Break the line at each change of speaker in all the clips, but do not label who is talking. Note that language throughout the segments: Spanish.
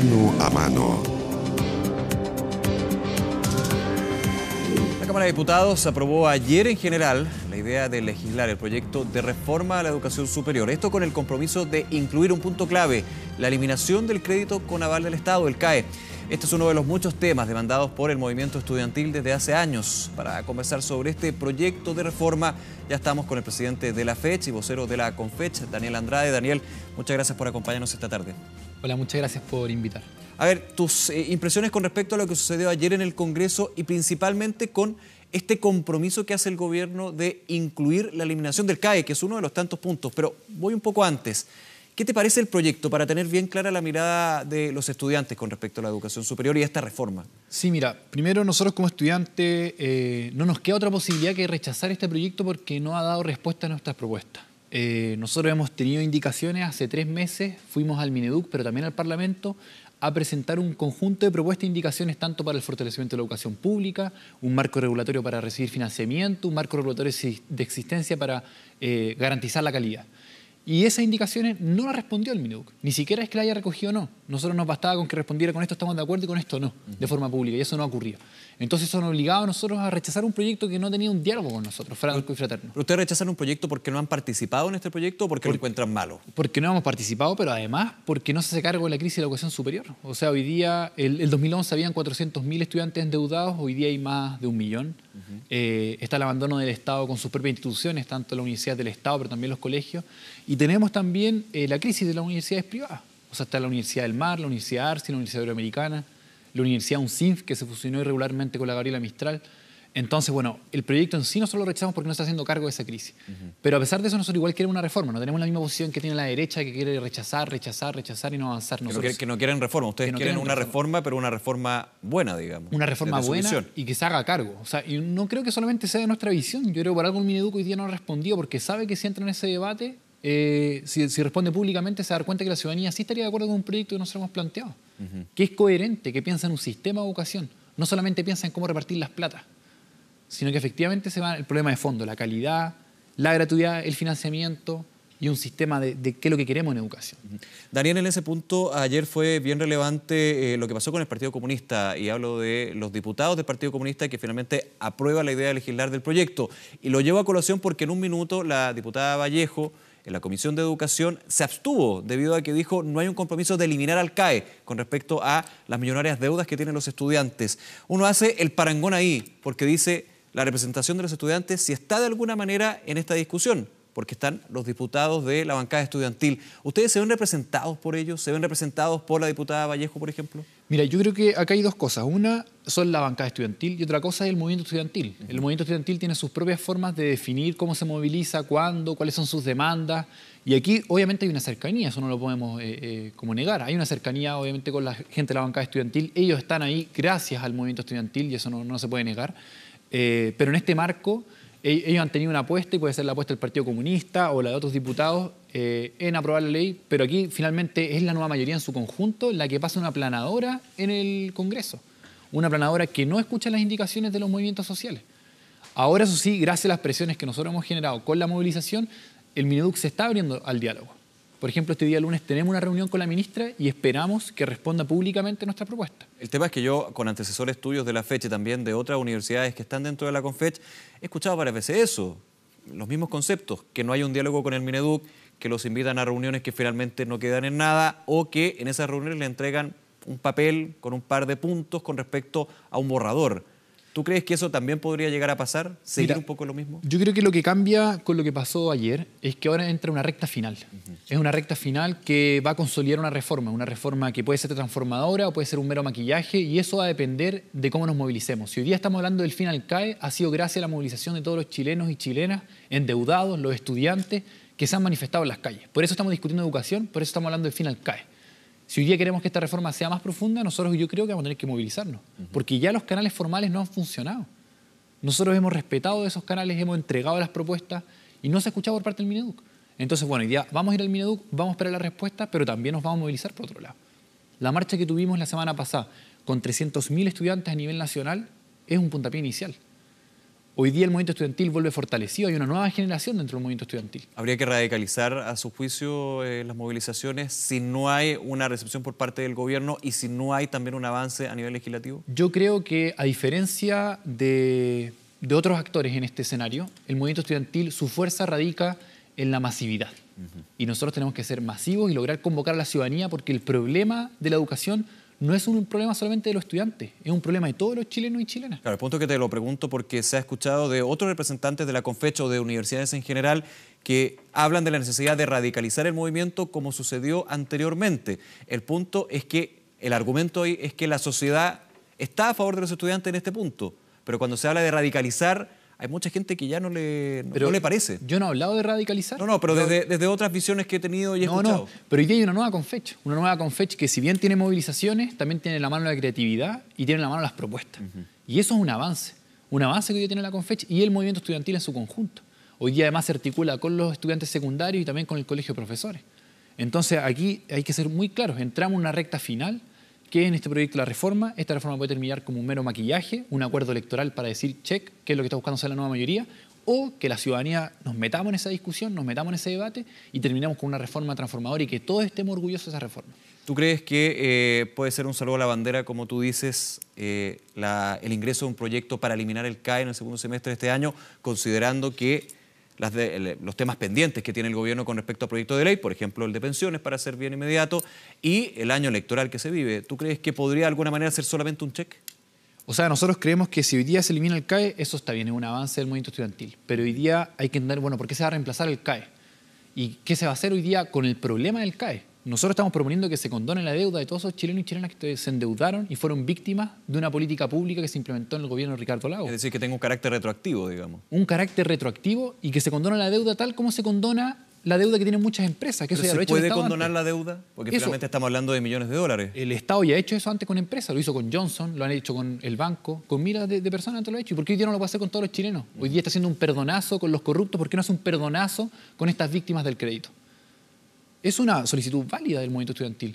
Mano a mano.
La Cámara de Diputados aprobó ayer en general la idea de legislar el proyecto de reforma a la educación superior. Esto con el compromiso de incluir un punto clave, la eliminación del crédito con aval del Estado, el CAE. Este es uno de los muchos temas demandados por el movimiento estudiantil desde hace años. Para conversar sobre este proyecto de reforma, ya estamos con el presidente de la FECH y vocero de la CONFECH, Daniel Andrade. Daniel, muchas gracias por acompañarnos esta tarde.
Hola, muchas gracias por invitar.
A ver, tus impresiones con respecto a lo que sucedió ayer en el Congreso y principalmente con este compromiso que hace el gobierno de incluir la eliminación del CAE, que es uno de los tantos puntos. Pero voy un poco antes. ¿Qué te parece el proyecto para tener bien clara la mirada de los estudiantes con respecto a la educación superior y a esta reforma?
Sí, mira, primero nosotros como estudiantes no nos queda otra posibilidad que rechazar este proyecto porque no ha dado respuesta a nuestras propuestas. Nosotros hemos tenido indicaciones hace 3 meses, fuimos al Mineduc, pero también al Parlamento, a presentar un conjunto de propuestas e indicaciones tanto para el fortalecimiento de la educación pública, un marco regulatorio para recibir financiamiento, un marco regulatorio de existencia para garantizar la calidad. Y esas indicaciones no las respondió el Mineduc, ni siquiera es que la haya recogido o no. Nosotros nos bastaba con que respondiera con esto estamos de acuerdo y con esto no, de forma pública, y eso no ha ocurrido. Entonces eso nos obligaba a nosotros a rechazar un proyecto que no tenía un diálogo con nosotros, franco y fraterno.
¿Pero ustedes rechazan un proyecto porque no han participado en este proyecto o porque lo encuentran malo?
Porque no hemos participado, pero además porque no se hace cargo de la crisis de la educación superior. O sea, hoy día, el 2011 habían 400.000 estudiantes endeudados, hoy día hay más de 1 millón. Está el abandono del Estado con sus propias instituciones, tanto la Universidad del Estado, pero también los colegios. Y tenemos también la crisis de las universidades privadas. O sea, está la Universidad del Mar, la Universidad Arci, la Universidad Iberoamericana, la Universidad UNCINF, que se fusionó irregularmente con la Gabriela Mistral. Entonces, bueno, el proyecto en sí nosotros lo rechazamos porque no está haciendo cargo de esa crisis. Pero a pesar de eso, nosotros igual queremos una reforma. No tenemos la misma posición que tiene la derecha, que quiere rechazar y no avanzar.
Que no quieren reforma. Ustedes quieren una reforma, pero una reforma buena, digamos.
Una reforma buena y que se haga cargo. O sea, y no creo que solamente sea de nuestra visión. Yo creo que por algo el Mineduc hoy día no ha respondido porque sabe que si entra en ese debate, si responde públicamente, se va a dar cuenta que la ciudadanía sí estaría de acuerdo con un proyecto que nosotros hemos planteado. Que es coherente, que piensa en un sistema de educación. No solamente piensa en cómo repartir las platas, sino que efectivamente se va el problema de fondo, la calidad, la gratuidad, el financiamiento y un sistema de qué es lo que queremos en educación.
Daniel, en ese punto, ayer fue bien relevante lo que pasó con el Partido Comunista, y hablo de los diputados del Partido Comunista que finalmente aprueba la idea de legislar del proyecto. Y lo llevo a colación porque en un minuto la diputada Vallejo, en la Comisión de Educación, se abstuvo debido a que dijo no hay un compromiso de eliminar al CAE con respecto a las millonarias deudas que tienen los estudiantes. Uno hace el parangón ahí porque dice la representación de los estudiantes si está de alguna manera en esta discusión, porque están los diputados de la bancada estudiantil. ¿Ustedes se ven representados por ellos? ¿Se ven representados por la diputada Vallejo, por ejemplo?
Mira, yo creo que acá hay 2 cosas. Una son la bancada estudiantil y otra cosa es el movimiento estudiantil. El movimiento estudiantil tiene sus propias formas de definir cómo se moviliza, cuándo, cuáles son sus demandas. Y aquí obviamente hay una cercanía, eso no lo podemos como negar. Hay una cercanía obviamente con la gente de la bancada estudiantil. Ellos están ahí gracias al movimiento estudiantil y eso no se puede negar. Pero en este marco ellos han tenido una apuesta, y puede ser la apuesta del Partido Comunista o la de otros diputados, en aprobar la ley, pero aquí finalmente es la nueva mayoría en su conjunto la que pasa una aplanadora en el Congreso. Una aplanadora que no escucha las indicaciones de los movimientos sociales. Ahora, eso sí, gracias a las presiones que nosotros hemos generado con la movilización, el Mineduc se está abriendo al diálogo. Por ejemplo, este día lunes tenemos una reunión con la ministra y esperamos que responda públicamente nuestra propuesta.
El tema es que yo, con antecesores tuyos de la FECH y también de otras universidades que están dentro de la CONFECH, he escuchado varias veces eso, los mismos conceptos, que no hay un diálogo con el Mineduc, que los invitan a reuniones que finalmente no quedan en nada o que en esas reuniones le entregan un papel con un par de puntos con respecto a un borrador. ¿Tú crees que eso también podría llegar a pasar? ¿Seguir un poco lo mismo?
Yo creo que lo que cambia con lo que pasó ayer es que ahora entra una recta final. Es una recta final que va a consolidar una reforma que puede ser transformadora o puede ser un mero maquillaje, y eso va a depender de cómo nos movilicemos. Si hoy día estamos hablando del fin al CAE, ha sido gracias a la movilización de todos los chilenos y chilenas, endeudados, los estudiantes, que se han manifestado en las calles. Por eso estamos discutiendo educación, por eso estamos hablando del fin al CAE. Si hoy día queremos que esta reforma sea más profunda, nosotros yo creo que vamos a tener que movilizarnos, porque ya los canales formales no han funcionado. Nosotros hemos respetado esos canales, hemos entregado las propuestas y no se ha escuchado por parte del Mineduc. Entonces, bueno, hoy día vamos a ir al Mineduc, vamos a esperar la respuesta, pero también nos vamos a movilizar por otro lado. La marcha que tuvimos la semana pasada con 300.000 estudiantes a nivel nacional es un puntapié inicial. Hoy día el movimiento estudiantil vuelve fortalecido, hay una nueva generación dentro del movimiento estudiantil.
¿Habría que radicalizar, a su juicio, las movilizaciones si no hay una recepción por parte del gobierno y si no hay también un avance a nivel legislativo?
Yo creo que, a diferencia de otros actores en este escenario, el movimiento estudiantil, su fuerza radica en la masividad. Y nosotros tenemos que ser masivos y lograr convocar a la ciudadanía, porque el problema de la educación no es un problema solamente de los estudiantes, es un problema de todos los chilenos y chilenas.
Claro, el punto es que te lo pregunto porque se ha escuchado de otros representantes de la Confecho o de universidades en general que hablan de la necesidad de radicalizar el movimiento como sucedió anteriormente. El punto es que el argumento hoy es que la sociedad está a favor de los estudiantes en este punto, pero cuando se habla de radicalizar hay mucha gente que ya no le parece.
Yo no he hablado de radicalizar.
No, pero desde otras visiones que he tenido y he escuchado.
Pero hoy día hay una nueva Confech que si bien tiene movilizaciones, también tiene en la mano la creatividad y tiene en la mano las propuestas. Y eso es un avance que hoy día tiene la Confech y el movimiento estudiantil en su conjunto. Hoy día además se articula con los estudiantes secundarios y también con el colegio de profesores. Entonces aquí hay que ser muy claros, entramos en una recta final que en este proyecto de la reforma, esta reforma puede terminar como un mero maquillaje, un acuerdo electoral para decir check, qué es lo que está buscando hacer la nueva mayoría, o que la ciudadanía nos metamos en esa discusión, nos metamos en ese debate y terminemos con una reforma transformadora y que todos estemos orgullosos de esa reforma.
¿Tú crees que puede ser un saludo a la bandera, como tú dices, el ingreso de un proyecto para eliminar el CAE en el segundo semestre de este año, considerando que los temas pendientes que tiene el gobierno con respecto a proyectos de ley, por ejemplo el de pensiones para ser bien inmediato, y el año electoral que se vive? ¿Tú crees que podría de alguna manera ser solamente un cheque?
O sea, nosotros creemos que si hoy día se elimina el CAE, eso está bien, es un avance del movimiento estudiantil. Pero hoy día hay que entender, bueno, ¿por qué se va a reemplazar el CAE? ¿Y qué se va a hacer hoy día con el problema del CAE? Nosotros estamos proponiendo que se condone la deuda de todos esos chilenos y chilenas que se endeudaron y fueron víctimas de una política pública que se implementó en el gobierno de Ricardo Lagos.
Es decir, que tenga un carácter retroactivo, digamos.
Un carácter retroactivo y que se condone la deuda tal como se condona la deuda que tienen muchas empresas. Que
¿Pero
eso ya
se
lo ha hecho
puede
el Estado
condonar
antes.
la deuda? Porque finalmente estamos hablando de millones de dólares.
El Estado ya ha hecho eso antes con empresas, lo hizo con Johnson, lo han hecho con el banco, con miles de personas antes lo ha hecho. ¿Y por qué hoy día no lo puede hacer con todos los chilenos? Hoy día está haciendo un perdonazo con los corruptos, ¿por qué no hace un perdonazo con estas víctimas del crédito? Es una solicitud válida del movimiento estudiantil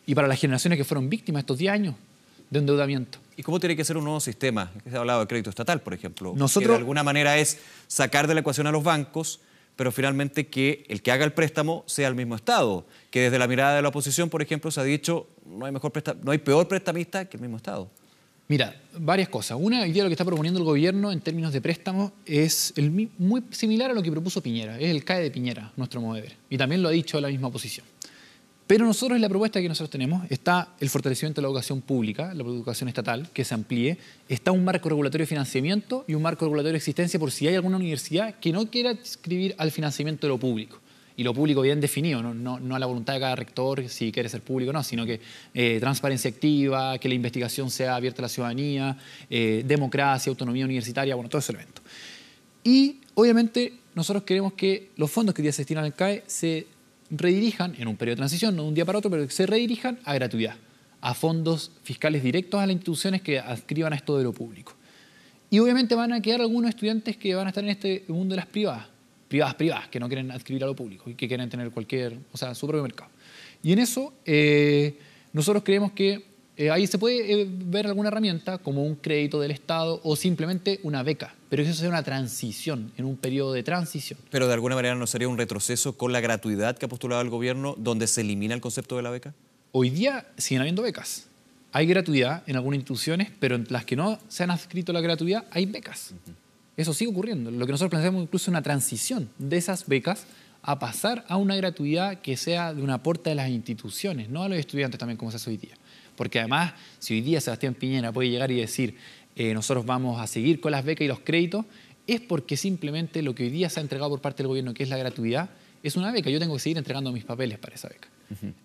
y para las generaciones que fueron víctimas estos 10 años de endeudamiento.
¿Y cómo tiene que ser un nuevo sistema? Se ha hablado de crédito estatal, por ejemplo.
Nosotros,
que de alguna manera es sacar de la ecuación a los bancos, pero finalmente que el que haga el préstamo sea el mismo Estado. Que desde la mirada de la oposición, por ejemplo, se ha dicho no hay peor prestamista que el mismo Estado.
Mira, varias cosas. Una, hoy día lo que está proponiendo el gobierno en términos de préstamos es muy similar a lo que propuso Piñera. Es el CAE de Piñera, nuestro mover. Y también lo ha dicho la misma oposición. Pero nosotros, en la propuesta que nosotros tenemos, está el fortalecimiento de la educación pública, la educación estatal, que se amplíe. Está un marco regulatorio de financiamiento y un marco regulatorio de existencia por si hay alguna universidad que no quiera adscribir al financiamiento de lo público. Y lo público bien definido, no a la voluntad de cada rector si quiere ser público o no, sino que transparencia activa, que la investigación sea abierta a la ciudadanía, democracia, autonomía universitaria, bueno, todo ese elemento. Y obviamente nosotros queremos que los fondos que hoy día se destinan al CAE se redirijan en un periodo de transición, no de un día para otro, pero que se redirijan a gratuidad, a fondos fiscales directos a las instituciones que adscriban a esto de lo público. Y obviamente van a quedar algunos estudiantes que van a estar en este mundo de las privadas, que no quieren adscribir a lo público y que quieren tener su propio mercado. Y en eso nosotros creemos que ahí se puede ver alguna herramienta como un crédito del Estado o simplemente una beca, pero eso sería una transición, en un periodo de transición.
Pero de alguna manera no sería un retroceso con la gratuidad que ha postulado el gobierno donde se elimina el concepto de la beca.
Hoy día siguen habiendo becas. Hay gratuidad en algunas instituciones, pero en las que no se han adscrito a la gratuidad hay becas. Eso sigue ocurriendo. Lo que nosotros planteamos incluso es una transición de esas becas a pasar a una gratuidad que sea de un aporte de las instituciones, no a los estudiantes también como se hace hoy día. Porque además, si hoy día Sebastián Piñera puede llegar y decir nosotros vamos a seguir con las becas y los créditos, es porque simplemente lo que hoy día se ha entregado por parte del gobierno, que es la gratuidad, es una beca. Yo tengo que seguir entregando mis papeles para esa beca.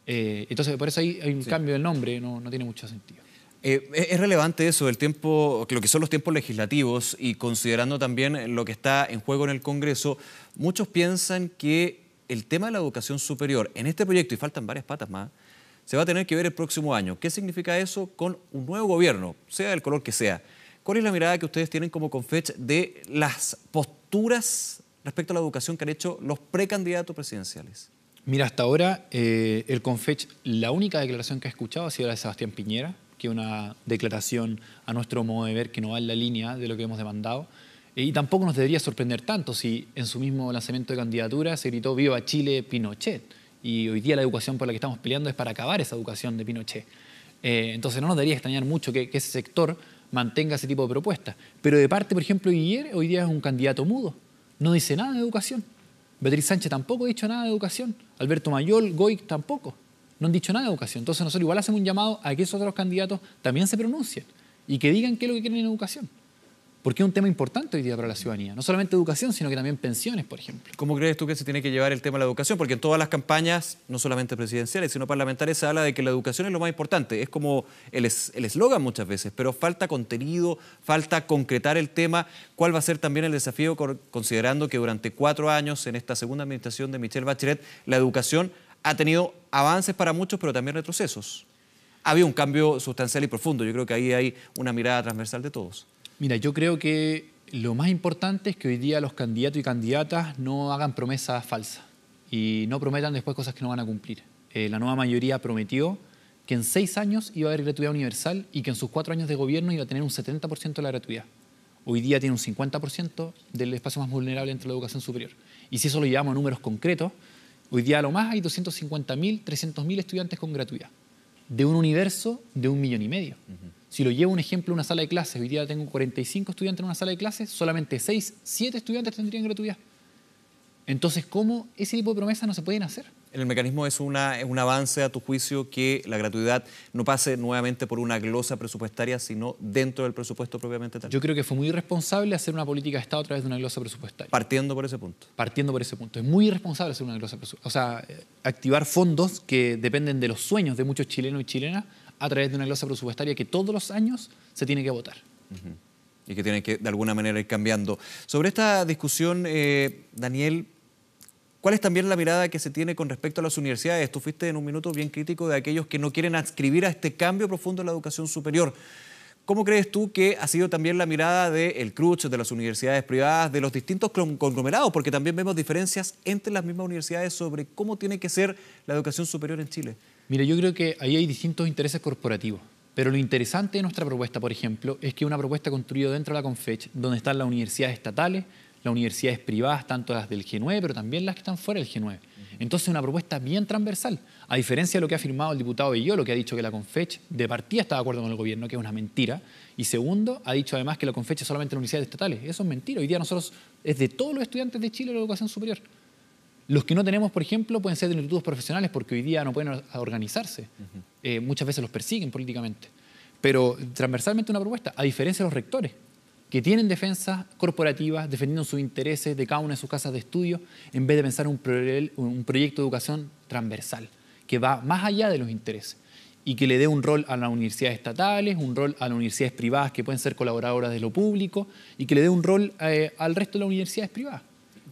Entonces, por eso hay un cambio del nombre, no tiene mucho sentido.
Es relevante eso, el tiempo, lo que son los tiempos legislativos y considerando también lo que está en juego en el Congreso, muchos piensan que el tema de la educación superior en este proyecto, y faltan varias patas más, se va a tener que ver el próximo año. ¿Qué significa eso con un nuevo gobierno, sea del color que sea? ¿Cuál es la mirada que ustedes tienen como Confech de las posturas respecto a la educación que han hecho los precandidatos presidenciales?
Mira, hasta ahora el Confech, la única declaración que ha escuchado ha sido la de Sebastián Piñera, que es una declaración a nuestro modo de ver que no va en la línea de lo que hemos demandado. Y tampoco nos debería sorprender tanto si en su mismo lanzamiento de candidatura se gritó "Viva Chile, Pinochet". Y hoy día la educación por la que estamos peleando es para acabar esa educación de Pinochet. Entonces no nos debería extrañar mucho que ese sector mantenga ese tipo de propuestas. Pero de parte, por ejemplo, Guillermo hoy día es un candidato mudo. No dice nada de educación. Beatriz Sánchez tampoco ha dicho nada de educación. Alberto Mayol, Goy tampoco. No han dicho nada de educación. Entonces nosotros igual hacemos un llamado a que esos otros candidatos también se pronuncien y que digan qué es lo que quieren en educación. Porque es un tema importante hoy día para la ciudadanía. No solamente educación, sino que también pensiones, por ejemplo.
¿Cómo crees tú que se tiene que llevar el tema de la educación? Porque en todas las campañas, no solamente presidenciales, sino parlamentarias, se habla de que la educación es lo más importante. Es como el eslogan muchas veces, pero falta contenido, falta concretar el tema. ¿Cuál va a ser también el desafío, considerando que durante 4 años, en esta segunda administración de Michelle Bachelet, la educación ha tenido avances para muchos, pero también retrocesos? Ha habido un cambio sustancial y profundo. Yo creo que ahí hay una mirada transversal de todos.
Mira, yo creo que lo más importante es que hoy día los candidatos y candidatas no hagan promesas falsas y no prometan después cosas que no van a cumplir. La nueva mayoría prometió que en 6 años iba a haber gratuidad universal y que en sus 4 años de gobierno iba a tener un 70% de la gratuidad. Hoy día tiene un 50% del espacio más vulnerable entre la educación superior. Y si eso lo llevamos a números concretos, hoy día a lo más hay 250.000, 300.000 estudiantes con gratuidad, de un universo de 1,5 millones. Si lo llevo un ejemplo, una sala de clases, hoy día tengo 45 estudiantes en una sala de clases, solamente 6, 7 estudiantes tendrían gratuidad. Entonces, ¿cómo ese tipo de promesas no se pueden hacer?
En el mecanismo es un avance, a tu juicio, que la gratuidad no pase nuevamente por una glosa presupuestaria, sino dentro del presupuesto propiamente tal.
Yo creo que fue muy irresponsable hacer una política de Estado a través de una glosa presupuestaria.
Partiendo por ese punto.
Partiendo por ese punto. Es muy irresponsable hacer una glosa presupuestaria. O sea, activar fondos que dependen de los sueños de muchos chilenos y chilenas a través de una glosa presupuestaria que todos los años se tiene que votar.
Y que tiene que, de alguna manera, ir cambiando. Sobre esta discusión, Daniel, ¿cuál es también la mirada que se tiene con respecto a las universidades? Tú fuiste en un minuto bien crítico de aquellos que no quieren adscribir a este cambio profundo en la educación superior. ¿Cómo crees tú que ha sido también la mirada del CRUCH, de las universidades privadas, de los distintos conglomerados? Porque también vemos diferencias entre las mismas universidades sobre cómo tiene que ser la educación superior en Chile.
Mira, yo creo que ahí hay distintos intereses corporativos. Pero lo interesante de nuestra propuesta, por ejemplo, es que es una propuesta construida dentro de la CONFECH, donde están las universidades estatales, las universidades privadas, tanto las del G9, pero también las que están fuera del G9. Entonces, es una propuesta bien transversal. A diferencia de lo que ha afirmado el diputado Bello, que ha dicho que la CONFECH de partida está de acuerdo con el gobierno, que es una mentira. Y segundo, ha dicho además que la CONFECH es solamente las universidades estatales. Eso es mentira. Hoy día nosotros es de todos los estudiantes de Chile la educación superior. Los que no tenemos, por ejemplo, pueden ser de institutos profesionales porque hoy día no pueden organizarse. Muchas veces los persiguen políticamente. Pero transversalmente una propuesta, a diferencia de los rectores, que tienen defensas corporativas, defendiendo sus intereses de cada una de sus casas de estudio, en vez de pensar un proyecto de educación transversal, que va más allá de los intereses y que le dé un rol a las universidades estatales, un rol a las universidades privadas que pueden ser colaboradoras de lo público y que le dé un rol al resto de las universidades privadas.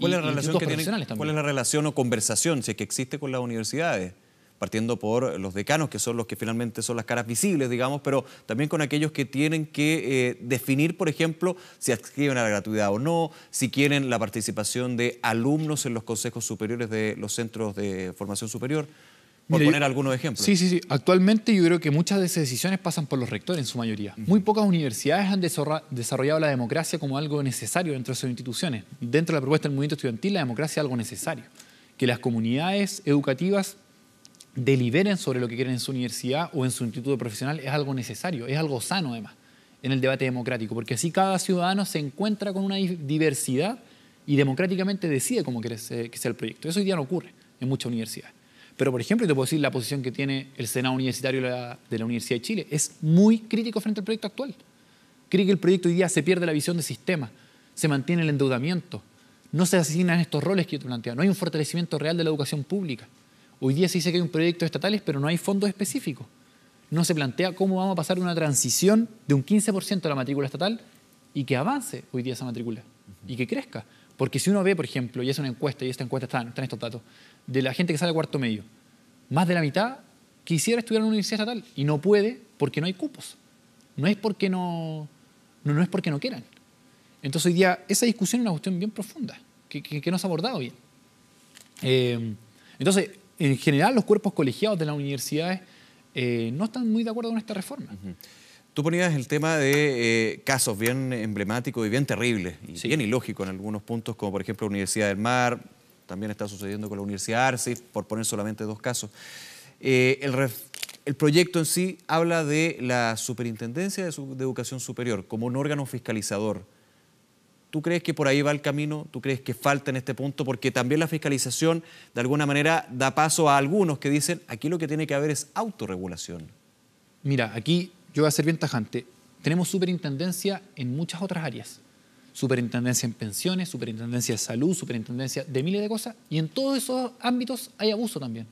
¿Cuál es la relación que tienen, cuál es la relación o conversación, si es que existe, con las universidades? Partiendo por los decanos, que son los que finalmente son las caras visibles, digamos, pero también con aquellos que tienen que definir, por ejemplo, si adscriben a la gratuidad o no, si quieren la participación de alumnos en los consejos superiores de los centros de formación superior, por poner algunos ejemplos.
Sí. Actualmente yo creo que muchas de esas decisiones pasan por los rectores en su mayoría. Muy pocas universidades han desarrollado la democracia como algo necesario dentro de sus instituciones. Dentro de la propuesta del movimiento estudiantil, la democracia es algo necesario. Que las comunidades educativas deliberen sobre lo que quieren en su universidad o en su instituto profesional es algo necesario, es algo sano además en el debate democrático, porque así cada ciudadano se encuentra con una diversidad y democráticamente decide cómo quiere que sea el proyecto. Eso hoy día no ocurre en muchas universidades. Pero, por ejemplo, te puedo decir la posición que tiene el Senado Universitario de la Universidad de Chile. Es muy crítico frente al proyecto actual. Cree que el proyecto hoy día se pierde la visión de sistema, se mantiene el endeudamiento, no se asignan estos roles que yo te planteaba, no hay un fortalecimiento real de la educación pública. Hoy día se dice que hay un proyecto estatales, pero no hay fondos específicos. No se plantea cómo vamos a pasar una transición de un 15% de la matrícula estatal y que avance hoy día esa matrícula y que crezca. Porque si uno ve, por ejemplo, y es una encuesta, y esta encuesta están estos datos, de la gente que sale de cuarto medio, más de la mitad quisiera estudiar en una universidad estatal y no puede porque no hay cupos. No es porque no quieran. Entonces hoy día esa discusión es una cuestión bien profunda, que no se ha abordado bien. Entonces, en general, los cuerpos colegiados de las universidades no están muy de acuerdo con esta reforma.
Tú ponías el tema de casos bien emblemáticos y bien terribles, y bien ilógicos en algunos puntos, como por ejemplo la Universidad del Mar, también está sucediendo con la Universidad Arcis, por poner solamente dos casos. El proyecto en sí habla de la Superintendencia de Educación Superior como un órgano fiscalizador. ¿Tú crees que por ahí va el camino? ¿Tú crees que falta en este punto? Porque también la fiscalización, de alguna manera, da paso a algunos que dicen aquí lo que tiene que haber es autorregulación.
Mira, aquí yo voy a ser bien tajante. Tenemos superintendencia en muchas otras áreas. Superintendencia en pensiones, superintendencia de salud, superintendencia de miles de cosas. Y en todos esos ámbitos hay abuso también.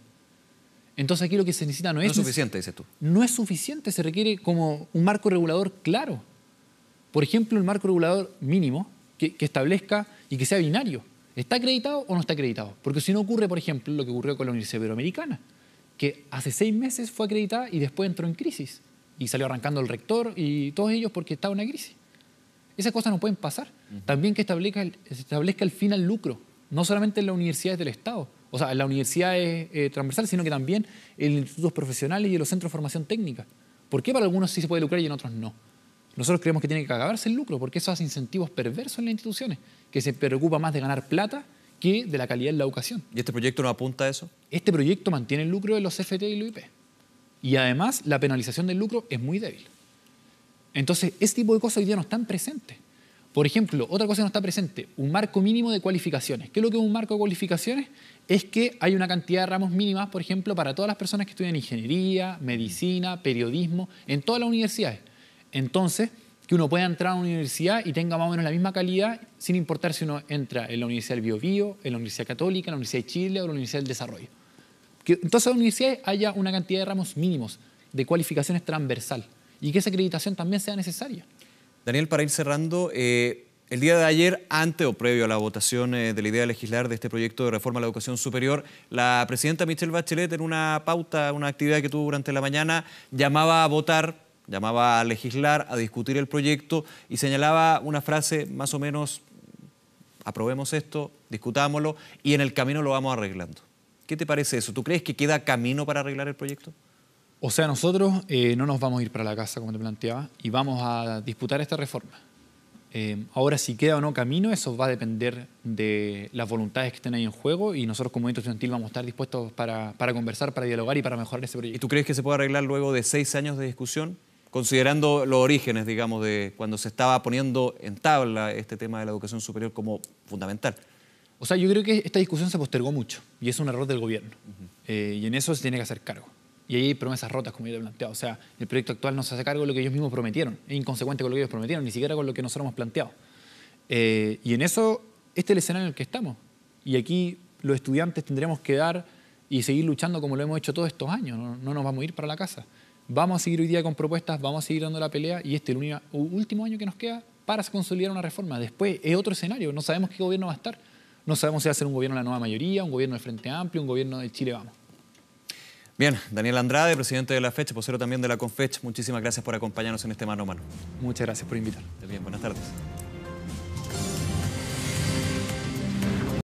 Entonces aquí lo que se necesita no es
suficiente, dices tú.
No es suficiente, se requiere como un marco regulador claro. Por ejemplo, el marco regulador mínimo que establezca y que sea binario. ¿Está acreditado o no está acreditado? Porque si no ocurre, por ejemplo, lo que ocurrió con la Universidad Iberoamericana, que hace 6 meses fue acreditada y después entró en crisis. Y salió arrancando el rector y todos ellos porque estaba en una crisis. Esas cosas no pueden pasar. También que se establezca el fin al lucro, no solamente en las universidades del Estado, o sea, en las universidades transversales, sino que también en los institutos profesionales y en los centros de formación técnica. ¿Por qué para algunos sí se puede lucrar y en otros no? Nosotros creemos que tiene que acabarse el lucro porque eso hace incentivos perversos en las instituciones, que se preocupa más de ganar plata que de la calidad en la educación.
¿Y este proyecto no apunta a eso?
Este proyecto mantiene el lucro de los CFT y los IP. Y además, la penalización del lucro es muy débil. Entonces, ese tipo de cosas hoy día no están presentes. Por ejemplo, otra cosa que no está presente, un marco mínimo de cualificaciones. ¿Qué es lo que es un marco de cualificaciones? Es que hay una cantidad de ramos mínimas, por ejemplo, para todas las personas que estudian ingeniería, medicina, periodismo, en todas las universidades. Entonces, que uno pueda entrar a una universidad y tenga más o menos la misma calidad, sin importar si uno entra en la Universidad del Biobío, en la Universidad Católica, en la Universidad de Chile o en la Universidad del Desarrollo. Que en todas las universidades haya una cantidad de ramos mínimos de cualificaciones transversal y que esa acreditación también sea necesaria.
Daniel, para ir cerrando, el día de ayer, antes o previo a la votación de la idea de legislar de este proyecto de reforma a la educación superior, la presidenta Michelle Bachelet, en una pauta, una actividad que tuvo durante la mañana, llamaba a votar, llamaba a legislar, a discutir el proyecto y señalaba una frase más o menos: aprobemos esto, discutámoslo y en el camino lo vamos arreglando. ¿Qué te parece eso? ¿Tú crees que queda camino para arreglar el proyecto?
O sea, nosotros no nos vamos a ir para la casa, como te planteaba, y vamos a disputar esta reforma. Ahora, si queda o no camino, eso va a depender de las voluntades que estén ahí en juego y nosotros como movimiento estudiantil vamos a estar dispuestos para conversar, para dialogar y para mejorar ese proyecto.
¿Y tú crees que se puede arreglar luego de 6 años de discusión? Considerando los orígenes, digamos, de cuando se estaba poniendo en tabla este tema de la educación superior como fundamental.
O sea, yo creo que esta discusión se postergó mucho y es un error del gobierno. Y en eso se tiene que hacer cargo. Y ahí hay promesas rotas, como yo te he planteado. O sea, el proyecto actual no se hace cargo de lo que ellos mismos prometieron. Es inconsecuente con lo que ellos prometieron, ni siquiera con lo que nosotros hemos planteado. Y en eso, este es el escenario en el que estamos. Y aquí los estudiantes tendremos que dar y seguir luchando como lo hemos hecho todos estos años. No nos vamos a ir para la casa. Vamos a seguir hoy día con propuestas, vamos a seguir dando la pelea y este es el último año que nos queda para consolidar una reforma. Después es otro escenario. No sabemos qué gobierno va a estar. No sabemos si va a ser un gobierno de la nueva mayoría, un gobierno del Frente Amplio, un gobierno del Chile Vamos.
Bien, Daniel Andrade, presidente de la FECH, vocero también de la CONFECH, muchísimas gracias por acompañarnos en este Mano a Mano.
Muchas gracias por invitar.
Bien, buenas tardes.